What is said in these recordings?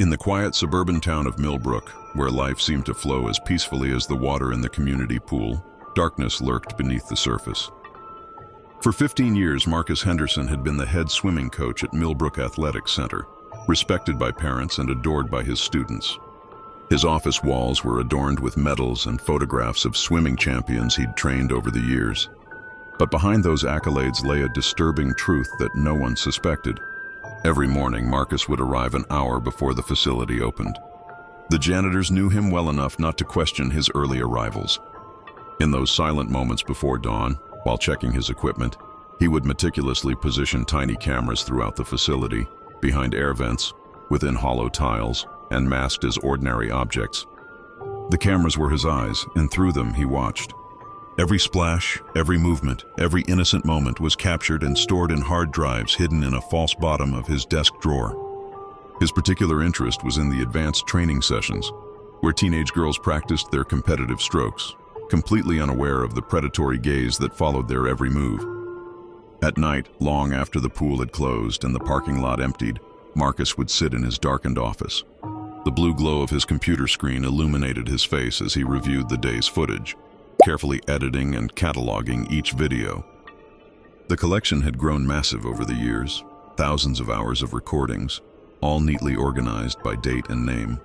In the quiet suburban town of Millbrook, where life seemed to flow as peacefully as the water in the community pool, darkness lurked beneath the surface. For 15 years, Marcus Henderson had been the head swimming coach at Millbrook Athletic Center, respected by parents and adored by his students. His office walls were adorned with medals and photographs of swimming champions he'd trained over the years. But behind those accolades lay a disturbing truth that no one suspected. Every morning, Marcus would arrive an hour before the facility opened. The janitors knew him well enough not to question his early arrivals. In those silent moments before dawn, while checking his equipment, he would meticulously position tiny cameras throughout the facility, behind air vents, within hollow tiles, and masked as ordinary objects. The cameras were his eyes, and through them he watched. Every splash, every movement, every innocent moment was captured and stored in hard drives hidden in a false bottom of his desk drawer. His particular interest was in the advanced training sessions, where teenage girls practiced their competitive strokes, completely unaware of the predatory gaze that followed their every move. At night, long after the pool had closed and the parking lot emptied, Marcus would sit in his darkened office. The blue glow of his computer screen illuminated his face as he reviewed the day's footage, carefully editing and cataloging each video. The collection had grown massive over the years, thousands of hours of recordings, all neatly organized by date and name.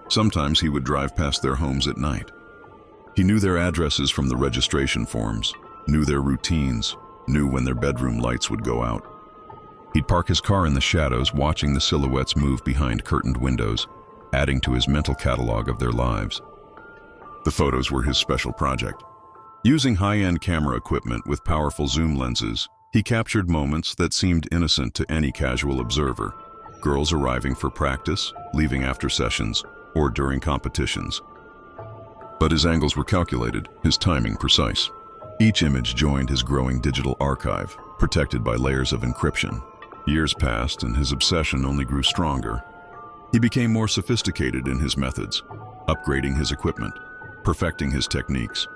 Sometimes he would drive past their homes at night. He knew their addresses from the registration forms, knew their routines, knew when their bedroom lights would go out. He'd park his car in the shadows, watching the silhouettes move behind curtained windows, adding to his mental catalog of their lives. The photos were his special project. Using high-end camera equipment with powerful zoom lenses, he captured moments that seemed innocent to any casual observer. Girls arriving for practice, leaving after sessions, or during competitions. But his angles were calculated, his timing precise. Each image joined his growing digital archive, protected by layers of encryption. Years passed, and his obsession only grew stronger. He became more sophisticated in his methods, upgrading his equipment, perfecting his techniques.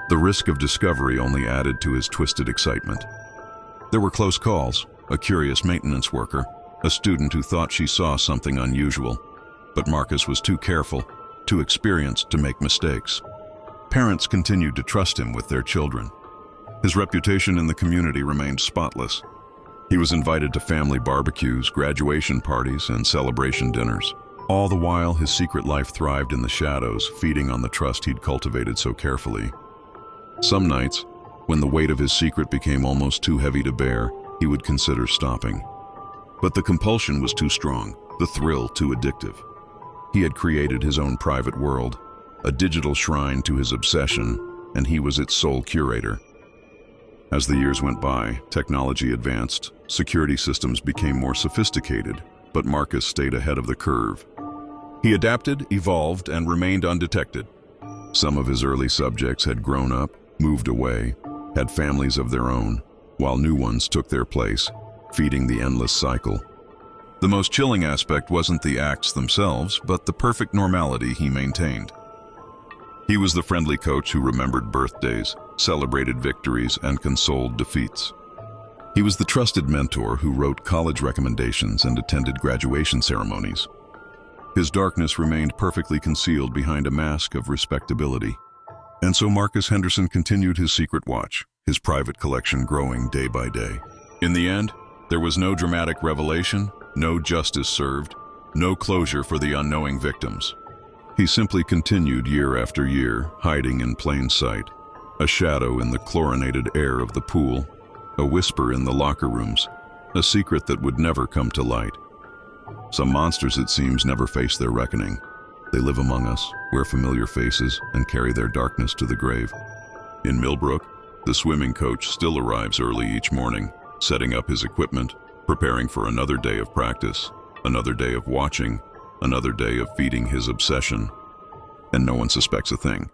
The risk of discovery only added to his twisted excitement. There were close calls, a curious maintenance worker, a student who thought she saw something unusual. But Marcus was too careful, too experienced to make mistakes. Parents continued to trust him with their children. His reputation in the community remained spotless. He was invited to family barbecues, graduation parties, and celebration dinners. All the while, his secret life thrived in the shadows, feeding on the trust he'd cultivated so carefully. Some nights, when the weight of his secret became almost too heavy to bear, he would consider stopping. But the compulsion was too strong, the thrill too addictive. He had created his own private world, a digital shrine to his obsession, and he was its sole curator. As the years went by, technology advanced, security systems became more sophisticated, but Marcus stayed ahead of the curve. He adapted, evolved, and remained undetected. Some of his early subjects had grown up, moved away, had families of their own, while new ones took their place, feeding the endless cycle. The most chilling aspect wasn't the acts themselves, but the perfect normality he maintained. He was the friendly coach who remembered birthdays, celebrated victories, and consoled defeats. He was the trusted mentor who wrote college recommendations and attended graduation ceremonies. His darkness remained perfectly concealed behind a mask of respectability. And so Marcus Henderson continued his secret watch, his private collection growing day by day. In the end, there was no dramatic revelation, no justice served, no closure for the unknowing victims. He simply continued year after year, hiding in plain sight, a shadow in the chlorinated air of the pool, a whisper in the locker rooms, a secret that would never come to light. Some monsters, it seems, never face their reckoning. They live among us, wear familiar faces, and carry their darkness to the grave. In Millbrook, the swimming coach still arrives early each morning, setting up his equipment, preparing for another day of practice, another day of watching, another day of feeding his obsession. And no one suspects a thing.